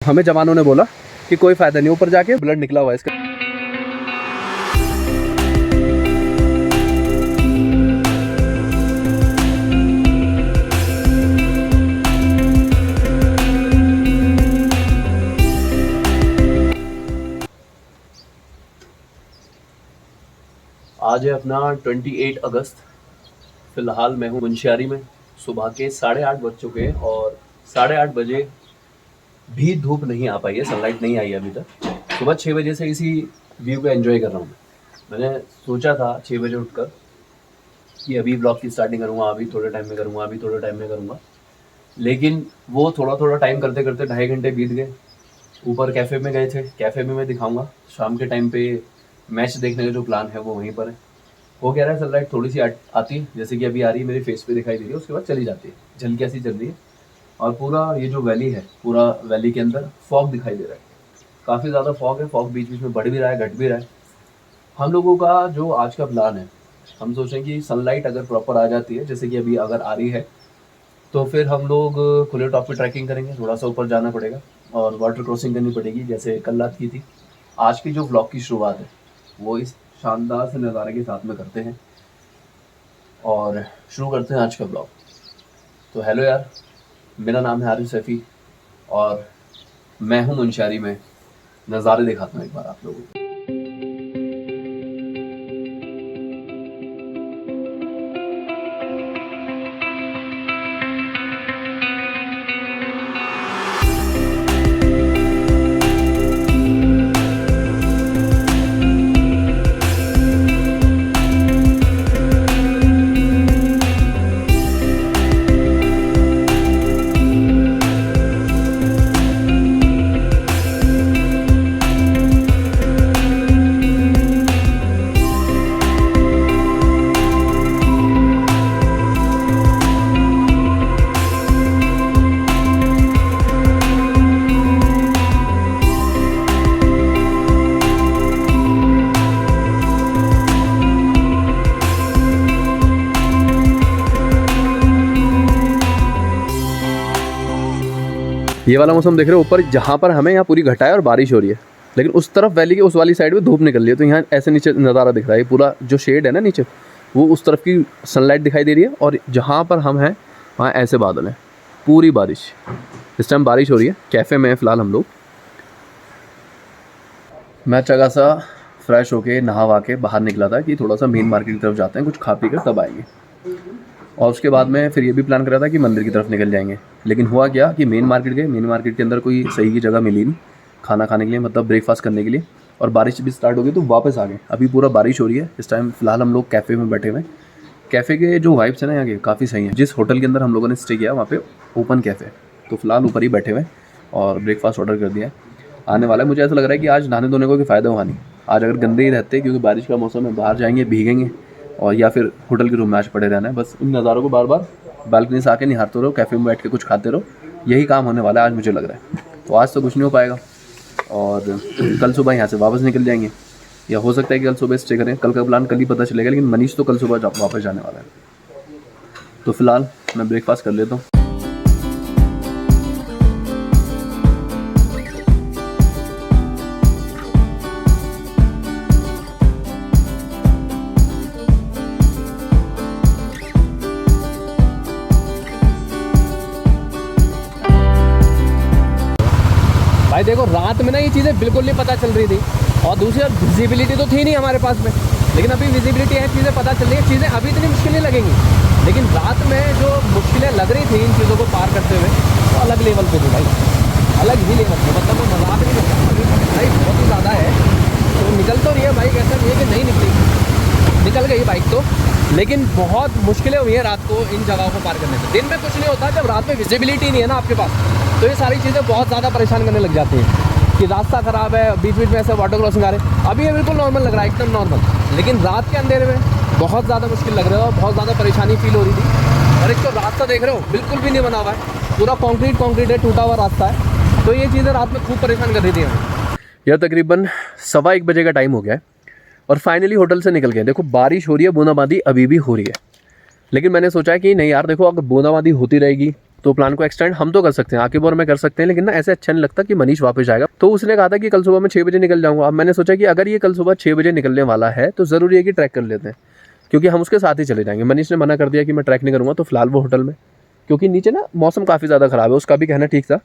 हमें जवानों ने बोला कि कोई फ़ायदा नहीं, ऊपर जाके ब्लड निकला हुआ है इसका। आज है अपना 28 अगस्त। फ़िलहाल मैं हूँ मुंशियारी में। सुबह के 8:30 बज चुके हैं और 8:30 बजे भी धूप नहीं आ पाई है, सनलाइट नहीं आई है अभी तक। सुबह 6 बजे से इसी व्यू को एंजॉय कर रहा हूँ। मैंने सोचा था 6 बजे उठकर कि अभी ब्लॉग की स्टार्टिंग करूँगा, अभी थोड़े टाइम में करूँगा, अभी थोड़े टाइम में करूँगा, लेकिन वो थोड़ा थोड़ा टाइम करते करते 2.5 घंटे बीत गए। ऊपर कैफ़े में गए थे, कैफ़े में मैं दिखाऊँगा। शाम के टाइम पे मैच देखने का जो प्लान है वो वहीं पर है। वो कह रहा है सनलाइट थोड़ी सी आती है, जैसे कि अभी आ रही है, मेरे फेस पे दिखाई दे रही है, उसके बाद चली जाती है, झलकियाँ सी चल रही है। और पूरा ये जो वैली है, पूरा वैली के अंदर फॉग दिखाई दे रहा है, काफ़ी ज़्यादा फॉग है। फॉग बीच बीच में बढ़ भी रहा है, घट भी रहा है। हम लोगों का जो आज का प्लान है, हम सोचें कि सनलाइट अगर प्रॉपर आ जाती है, जैसे कि अभी अगर आ रही है, तो फिर हम लोग खुले टॉप पे ट्रैकिंग करेंगे। थोड़ा सा ऊपर जाना पड़ेगा और वाटर क्रॉसिंग करनी पड़ेगी, जैसे कल रात की थी। आज की जो व्लॉग की शुरुआत है वो इस शानदार से नज़ारे के साथ में करते हैं और शुरू करते हैं आज का ब्लॉग। तो हेलो यार, मेरा नाम है आरिफ सैफ़ी और मैं हूँ मुंशियारी में। नज़ारे दिखाता हूँ एक बार आप लोगों को। ये वाला मौसम देख रहे हो, ऊपर जहाँ पर हमें यहाँ पूरी घटा है और बारिश हो रही है, लेकिन उस तरफ वैली के उस वाली साइड में धूप निकल रही है। तो यहाँ ऐसे नीचे नज़ारा दिख रहा है, पूरा जो शेड है ना नीचे, वो उस तरफ की सनलाइट दिखाई दे रही है और जहाँ पर हम हैं वहाँ ऐसे बादल हैं, पूरी बारिश। इस टाइम बारिश हो रही है। कैफ़े में फ़िलहाल हम लोग। मैं जगह सा फ्रेश होके नहा वा के बाहर निकला था कि थोड़ा सा मेन मार्केट की तरफ जाते हैं, कुछ खा पी कर तब आएंगे। और उसके बाद में फिर ये भी प्लान कर रहा था कि मंदिर की तरफ निकल जाएंगे, लेकिन हुआ क्या कि मेन मार्केट गए, मेन मार्केट के अंदर कोई सही की जगह मिली नहीं खाना खाने के लिए, मतलब ब्रेकफास्ट करने के लिए, और बारिश भी स्टार्ट हो गई तो वापस आ गए। अभी पूरा बारिश हो रही है। इस टाइम फ़िलहाल हम लोग कैफ़े में बैठे हुए हैं। कैफ़े के जो वाइब्स हैं ना यहाँ के काफ़ी सही हैं। जिस होटल के अंदर हम लोगों ने स्टे किया वहाँ पे ओपन कैफ़े, तो फ़िलहाल ऊपर ही बैठे हुए हैं और ब्रेकफास्ट ऑर्डर कर दिया है। आने वाला है। मुझे ऐसा लग रहा है कि आज नहाने धोने को कोई फ़ायदा हुआ नहीं। आज अगर गंदे ही रहते, क्योंकि बारिश का मौसम है, बाहर जाएंगे भीगेंगे और या फिर होटल के रूम में आज पड़े रहना है। बस इन नज़ारों को बार बार बालकनी से आके निहारते रहो, कैफ़े में बैठ के कुछ खाते रहो, यही काम होने वाला है आज मुझे लग रहा है। तो आज तो कुछ नहीं हो पाएगा और कल सुबह यहाँ से वापस निकल जाएंगे, या हो सकता है कि कल सुबह स्टे करें। कल का प्लान कल ही पता चलेगा, लेकिन मनीष तो कल सुबह वापस जाने वाला है। तो फ़िलहाल मैं ब्रेकफास्ट कर लेता हूँ। भाई देखो, रात में ना ये चीज़ें बिल्कुल नहीं पता चल रही थी, और दूसरी विजिबिलिटी तो थी नहीं हमारे पास में, लेकिन अभी विजिबिलिटी है, चीज़ें पता चल रही है। चीज़ें अभी इतनी मुश्किल नहीं लगेंगी, लेकिन रात में जो मुश्किलें लग रही थी इन चीज़ों को पार करते हुए, वो अलग लेवल पे थी भाई, अलग ही लेवल पे। मतलब वो मजाक नहीं करता, अभी भाई बहुत ही ज़्यादा है। तो निकल तो रही है बाइक, ऐसा नहीं है कि नहीं निकली, निकल गई बाइक तो, लेकिन बहुत मुश्किलें हुई हैं रात को इन जगहों को पार करने में। दिन में कुछ नहीं होता, जब रात में विजिबिलिटी नहीं है ना आपके पास, तो ये सारी चीज़ें बहुत ज़्यादा परेशान करने लग जाती हैं कि रास्ता ख़राब है, बीच बीच में ऐसे वाटर क्रॉसिंग आ रहे हैं। अभी ये बिल्कुल नॉर्मल लग रहा है, एकदम नॉर्मल, लेकिन रात के अंधेरे में बहुत ज़्यादा मुश्किल लग रहा है और बहुत ज़्यादा परेशानी फील हो रही थी। और एक तो रास्ता देख रहे हो बिल्कुल भी नहीं बना हुआ है, पूरा कॉन्क्रीट है, टूटा हुआ रास्ता है। तो ये चीज़ें रात में खूब परेशान कर रही थी हमें। यह तकरीबन 1:15 बजे का टाइम हो गया है और फाइनली होटल से निकल गए। देखो बारिश हो रही है, बूंदाबांदी अभी भी हो रही है, लेकिन मैंने सोचा कि नहीं यार देखो, अगर बूंदाबांदी होती रहेगी तो प्लान को एक्सटेंड हम तो कर सकते हैं, आकिब और मैं कर सकते हैं, लेकिन ना ऐसे अच्छा नहीं लगता कि मनीष वापस जाएगा। तो उसने कहा था कि कल सुबह मैं 6 बजे निकल जाऊँगा। अब मैंने सोचा कि अगर ये कल सुबह 6 बजे निकलने वाला है तो ज़रूरी है कि ट्रैक कर लेते हैं, क्योंकि हम उसके साथ ही चले जाएंगे। मनीष ने मना कर दिया कि मैं ट्रैक नहीं करूँगा, तो फिलहाल वो होटल में, क्योंकि नीचे ना मौसम काफ़ी ज़्यादा ख़राब है। उसका भी कहना ठीक था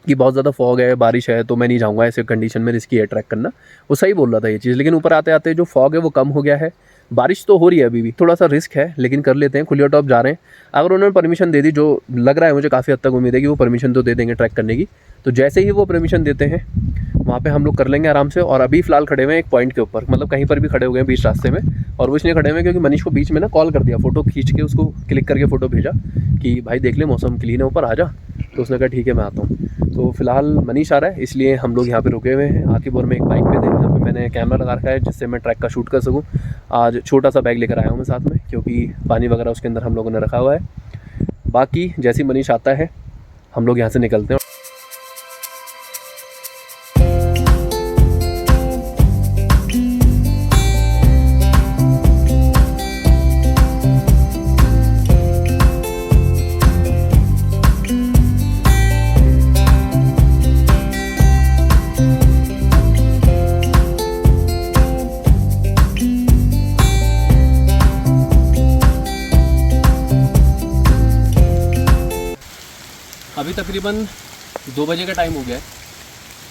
कि बहुत ज़्यादा फॉग है, बारिश है, तो मैं नहीं जाऊँगा, ऐसे कंडीशन में रिस्की है ट्रैक करना। वो सही बोल रहा था ये चीज़, लेकिन ऊपर आते आते जो फॉग है वो कम हो गया है। बारिश तो हो रही है अभी भी, थोड़ा सा रिस्क है, लेकिन कर लेते हैं। खुलिया टॉप जा रहे हैं, अगर उन्होंने परमिशन दे दी, जो लग रहा है मुझे काफ़ी हद तक उम्मीद है कि वो परमिशन तो दे देंगे ट्रैक करने की। तो जैसे ही वो परमिशन देते हैं वहाँ पे हम लोग कर लेंगे आराम से। और अभी फ़िलहाल खड़े हुए हैं एक पॉइंट के ऊपर, मतलब कहीं पर भी खड़े हो गए हैं बीच रास्ते में। और वो इसलिए खड़े हुए हैं क्योंकि मनीष को बीच में ना कॉल कर दिया, फ़ोटो खींच के उसको क्लिक करके फ़ोटो भेजा कि भाई देख ले मौसम क्लीन है, ऊपर आ जा। तो उसने कहा ठीक है मैं आता हूँ। तो फिलहाल मनीष आ रहा है, इसलिए हम लोग यहाँ पे रुके हुए हैं। आकिब और मैं एक बाइक पे थे, यहाँ पे मैंने कैमरा लगा रखा है जिससे मैं ट्रैक का शूट कर सकूँ। आज छोटा सा बैग लेकर आया हूँ मैं साथ में, क्योंकि पानी वगैरह उसके अंदर हम लोगों ने रखा हुआ है। बाकी जैसे ही मनीष आता है हम लोग यहाँ से निकलते हैं। अभी तकरीबन 2 बजे का टाइम हो गया है।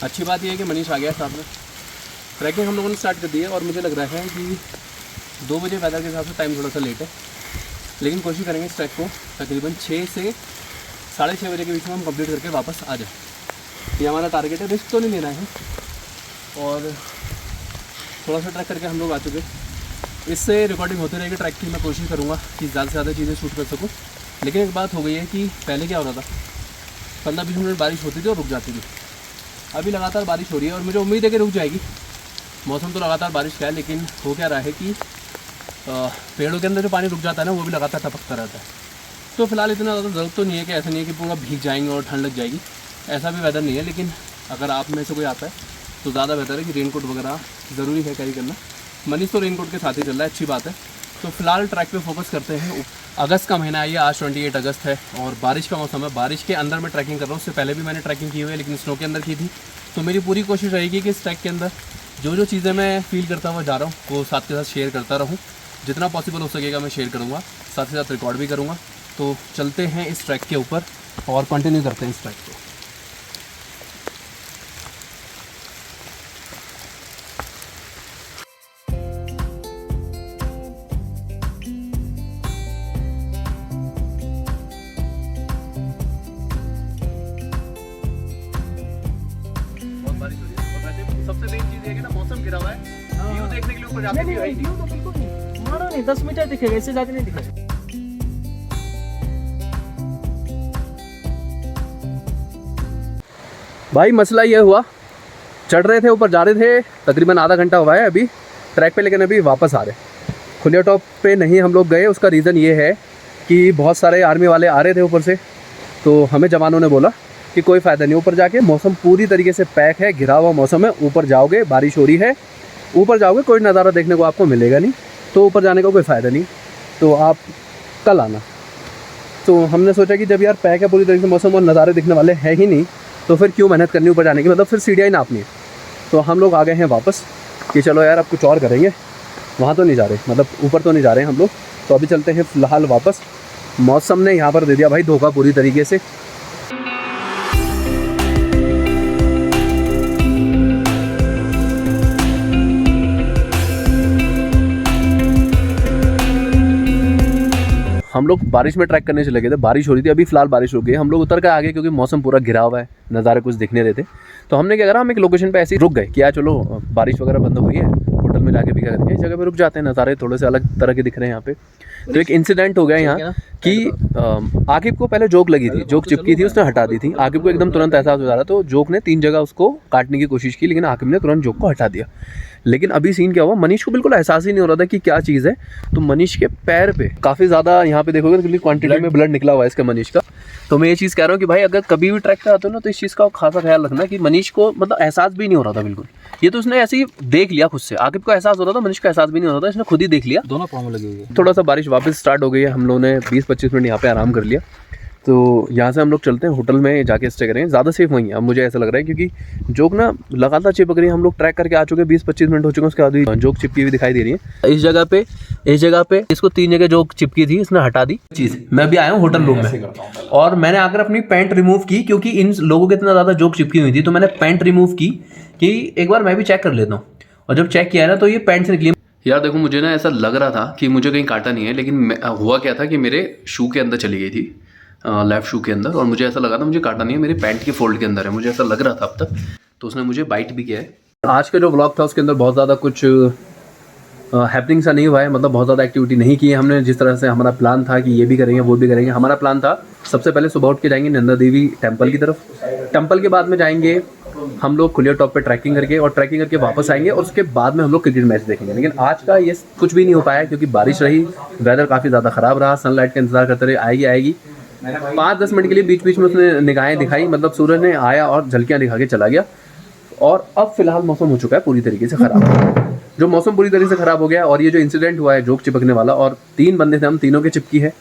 अच्छी बात यह है कि मनीष आ गया है साथ में। ट्रैकिंग हम लोगों ने स्टार्ट कर दी है और मुझे लग रहा है कि 2 बजे वेदर के हिसाब से टाइम थोड़ा सा लेट है, लेकिन कोशिश करेंगे इस ट्रैक को तकरीबन 6 से 6:30 बजे के बीच में हम कंप्लीट करके वापस आ जाए। ये हमारा टारगेट है, रिस्क तो नहीं लेना है। और थोड़ा सा ट्रैक करके हम लोग आ चुके। इससे रिकॉर्डिंग होती रहेगी ट्रैक की, मैं कोशिश करूँगा कि ज़्यादा से ज़्यादा चीज़ें शूट कर सकूँ। लेकिन एक बात हो गई है कि पहले क्या हो रहा था, 15-20 मिनट बारिश होती थी और रुक जाती थी। अभी लगातार बारिश हो रही है और मुझे उम्मीद है कि रुक जाएगी। मौसम तो लगातार बारिश का है, लेकिन हो क्या रहा है कि पेड़ों के अंदर जो पानी रुक जाता है ना, वो भी लगातार टपकता रहता है। तो फिलहाल इतना ज़्यादा ज़रूरत तो नहीं है कि ऐसा नहीं है कि पूरा भीग जाएंगे और ठंड लग जाएगी, ऐसा भी वेदर नहीं है। लेकिन अगर आप में से कोई आता है तो ज़्यादा बेहतर है कि रेनकोट वगैरह ज़रूरी है कैरी करना। मनीष तो रेनकोट के साथ ही चल रहा है, अच्छी बात है। तो फिलहाल ट्रैक पे फोकस करते हैं। अगस्त का महीना है, ये आज 28 अगस्त है और बारिश का मौसम है। बारिश के अंदर मैं ट्रैकिंग कर रहा हूँ। उससे पहले भी मैंने ट्रैकिंग की हुई है, लेकिन स्नो के अंदर की थी। तो मेरी पूरी कोशिश रहेगी कि इस ट्रैक के अंदर जो चीज़ें मैं फील करता हुआ जा रहा हूँ वो साथ के साथ शेयर करता रहूँ। जितना पॉसिबल हो सकेगा मैं शेयर करूँगा, साथ ही साथ रिकॉर्ड भी करूँगा। तो चलते हैं इस ट्रैक के ऊपर और कंटिन्यू करते हैं इस ट्रैक को। सबसे मेन चीज़ है कि ना मौसम गिरा हुआ है, व्यू देखने के लिए ऊपर जाते हैं। व्यू तो बिल्कुल नहीं, मानो नहीं 10 मीटर दिखेगा, इससे ज़्यादा नहीं दिखेगा। भाई मसला ये हुआ, चढ़ रहे थे ऊपर जा रहे थे, तकरीबन आधा घंटा हुआ है अभी ट्रैक पे, लेकिन अभी वापस आ रहे। खुलिया टॉप पे नहीं हम लोग गए। उसका रीज़न ये है कि बहुत सारे आर्मी वाले आ रहे थे ऊपर से, तो हमें जवानों ने बोला कि कोई फ़ायदा नहीं ऊपर जाके, मौसम पूरी तरीके से पैक है, घिरा हुआ मौसम है। ऊपर जाओगे बारिश हो रही है, ऊपर जाओगे कोई नज़ारा देखने को आपको मिलेगा नहीं, तो ऊपर जाने का कोई फ़ायदा नहीं, तो आप कल आना। तो हमने सोचा कि जब यार पैक है पूरी तरीके से मौसम और नज़ारे दिखने वाले हैं ही नहीं, तो फिर क्यों मेहनत करनी ऊपर जाने की, मतलब फिर सीढ़ियाँ ही नापनी है। तो हम लोग आ गए हैं वापस कि चलो यार अब कुछ और करेंगे, वहाँ तो नहीं जा रहे, मतलब ऊपर तो नहीं जा रहे हम लोग। तो अभी चलते हैं फ़िलहाल वापस। मौसम ने यहाँ पर दे दिया भाई धोखा पूरी तरीके से। हम लोग बारिश में ट्रैक करने चले गए थे, बारिश हो रही थी, अभी फिलहाल बारिश रुक गई। हम लोग उतर कर आ गए क्योंकि मौसम पूरा घिरा हुआ है, नज़ारे कुछ दिखने रहे थे। तो हमने क्या करा, हम एक लोकेशन पे ऐसे ही रुक गए कि यार चलो बारिश वगैरह बंद हुई है, होटल में जाके भी क्या करेंगे, इस जगह पे रुक जाते हैं, नज़ारे थोड़े से अलग तरह के दिख रहे हैं यहाँ पे। तो एक इंसिडेंट हो गया यहाँ कि आकिब को पहले जोक लगी थी, जोक चिपकी थी, उसने हटा दी थी। आकिब को एकदम तुरंत एहसास हो जा रहा, तो जोक ने 3 जगह उसको काटने की कोशिश की, लेकिन आकिब ने तुरंत जोक को हटा दिया। लेकिन अभी सीन क्या हुआ, मनीष को बिल्कुल एहसास ही नहीं हो रहा था कि क्या चीज़ है। तो मनीष के पैर पे काफ़ी ज़्यादा, यहाँ पे देखोगे तो क्वांटिटी में ब्लड निकला हुआ है इसका, मनीष का। तो मैं ये चीज़ कह रहा हूँ कि भाई अगर कभी भी ट्रैक पे आते हो ना, तो इस चीज़ का खासा ख्याल रखना कि मनीष को मतलब एहसास भी नहीं हो रहा था बिल्कुल। ये तो उसने ऐसे ही देख लिया खुद से, आकिब को एहसास हो रहा था, मनीष का एहसास भी नहीं हो रहा था, इसने खुद ही देख लिया। दोनों पाँव में लगी हुई है। थोड़ा सा बारिश वापस स्टार्ट हो गई है, हम लोगों ने 20-25 मिनट यहाँ पे आराम कर लिया। तो यहाँ से हम लोग चलते हैं होटल में जाके स्टे करेंगे, ज़्यादा सेफ वहीं है अब मुझे ऐसा लग रहा है, क्योंकि जोक ना लगातार चिपक रही है। हम लोग ट्रैक करके आ चुके हैं, 20-25 मिनट हो चुके हैं, उसके बाद भी जोक चिपकी हुई दिखाई दे रही है। इस जगह पे इसको 3 जगह जोक चिपकी थी, इसने हटा दी चीज़। मैं भी आया हूँ होटल रूम में और मैंने आकर अपनी पैंट रिमूव की, क्योंकि इन लोगों के इतना ज़्यादा जोक चिपकी हुई थी, तो मैंने पैंट रिमूव की कि एक बार मैं भी चेक कर लेता हूँ। और जब चेक किया ना तो ये पैंट से निकली। यार देखो, मुझे ना ऐसा लग रहा था कि मुझे कहीं काटा नहीं है, लेकिन हुआ क्या था कि मेरे शू के अंदर चली गई थी, लेफ्ट शू के अंदर, और मुझे ऐसा लगा था मुझे काटा नहीं है, मेरे पैंट के फोल्ड के अंदर है, मुझे ऐसा लग रहा था अब तक। तो उसने मुझे बाइट भी किया है। आज का जो व्लॉग था उसके अंदर बहुत ज़्यादा कुछ हैपनिंग सा नहीं हुआ है, मतलब बहुत ज़्यादा एक्टिविटी नहीं की है हमने। जिस तरह से हमारा प्लान था कि ये भी करेंगे वो भी करेंगे, हमारा प्लान था सबसे पहले सुबह उठ के जाएंगे नंदा देवी टेम्पल की तरफ, टेम्पल के बाद में जाएंगे हम लोग खुले टॉप पे ट्रैकिंग करके, और ट्रैकिंग करके वापस आएंगे, और उसके बाद में हम लोग क्रिकेट मैच देखेंगे। लेकिन आज का ये कुछ भी नहीं हो पाया, क्योंकि बारिश रही, वेदर काफ़ी ज़्यादा ख़राब रहा, सनलाइट का इंतजार करते रहे आएगी 5-10 मिनट के लिए बीच बीच में उसने निगाहें दिखाई, मतलब सूरज ने आया और झलकियाँ दिखा के चला गया। और अब फिलहाल मौसम हो चुका है पूरी तरीके से ख़राब। जो मौसम पूरी तरीके से ख़राब हो गया, और ये जो इंसिडेंट हुआ है जोक चिपकने वाला, और 3 बंदे थे, हम तीनों के चिपकी है,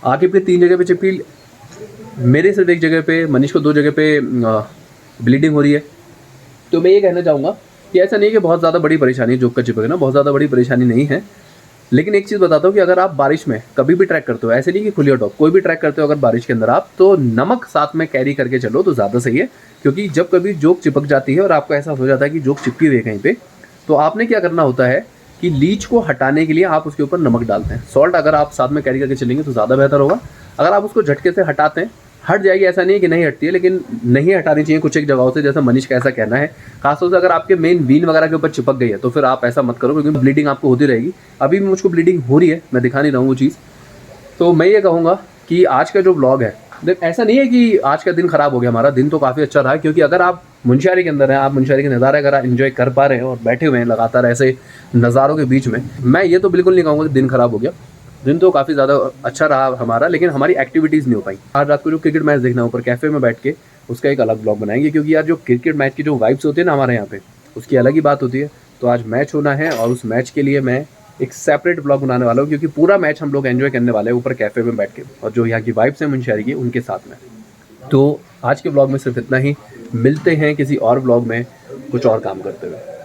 आगे पे 3 जगह पे चिपकी, मेरे सिर्फ 1 जगह पे, मनीष को 2 जगह पे ब्लीडिंग हो रही है। तो मैं ये कहना चाहूँगा कि ऐसा नहीं कि बहुत ज़्यादा बड़ी परेशानी है जोक का चिपकना, बहुत ज़्यादा बड़ी परेशानी नहीं है। लेकिन एक चीज़ बताता हूँ कि अगर आप बारिश में कभी भी ट्रैक करते हो, ऐसे नहीं कि खुली टॉप, कोई भी ट्रैक करते हो अगर बारिश के अंदर आप, तो नमक साथ में कैरी करके चलो तो ज़्यादा सही है। क्योंकि जब कभी जोक चिपक जाती है और आपको एहसास हो जाता है कि जोक चिपकी हुई है कहीं पे, तो आपने क्या करना होता है कि लीच को हटाने के लिए आप उसके ऊपर नमक डालते हैं। सॉल्ट अगर आप साथ में कैरी करके चलेंगे तो ज़्यादा बेहतर होगा। अगर आप उसको झटके से हटाते हैं, हट जाएगी, ऐसा नहीं है कि नहीं हटती है, लेकिन नहीं हटानी चाहिए कुछ एक जगहों से, जैसा मनीष का ऐसा कहना है। खासतौर से अगर आपके मेन वीन वगैरह के ऊपर चिपक गई है तो फिर आप ऐसा मत करो, क्योंकि ब्लीडिंग आपको होती रहेगी। अभी भी मुझको ब्लीडिंग हो रही है, मैं दिखा नहीं रहा हूँ वो चीज़। तो मैं ये कहूँगा कि आज का जो व्लॉग है, ऐसा नहीं है कि आज का दिन ख़राब हो गया, हमारा दिन तो काफ़ी अच्छा रहा। क्योंकि अगर आप मुंशियारी के अंदर हैं, आप मुंशियारी के नज़ारे अगर एंजॉय कर पा रहे हैं और बैठे हुए हैं लगातार ऐसे नज़ारों के बीच में, मैं ये तो बिल्कुल नहीं कहूँगा कि दिन ख़राब हो गया। दिन तो काफ़ी ज़्यादा अच्छा रहा हमारा, लेकिन हमारी एक्टिविटीज़ नहीं हो पाई। आज रात को जो क्रिकेट मैच देखना है ऊपर कैफ़े में बैठ के, उसका एक अलग ब्लॉग बनाएंगे। क्योंकि यार जो क्रिकेट मैच की जो वाइब्स होती है ना हमारे यहाँ पे, उसकी अलग ही बात होती है। तो आज मैच होना है और उस मैच के लिए मैं एक सेपरेट ब्लॉग बनाने वाला हूँ, क्योंकि पूरा मैच हम लोग एंजॉय करने वाले हैं ऊपर कैफ़े में बैठ के, और जो यहाँ की वाइब्स हैं मुंशियारी की उनके साथ में। तो आज के ब्लॉग में सिर्फ इतना ही, मिलते हैं किसी और ब्लॉग में कुछ और काम करते हुए।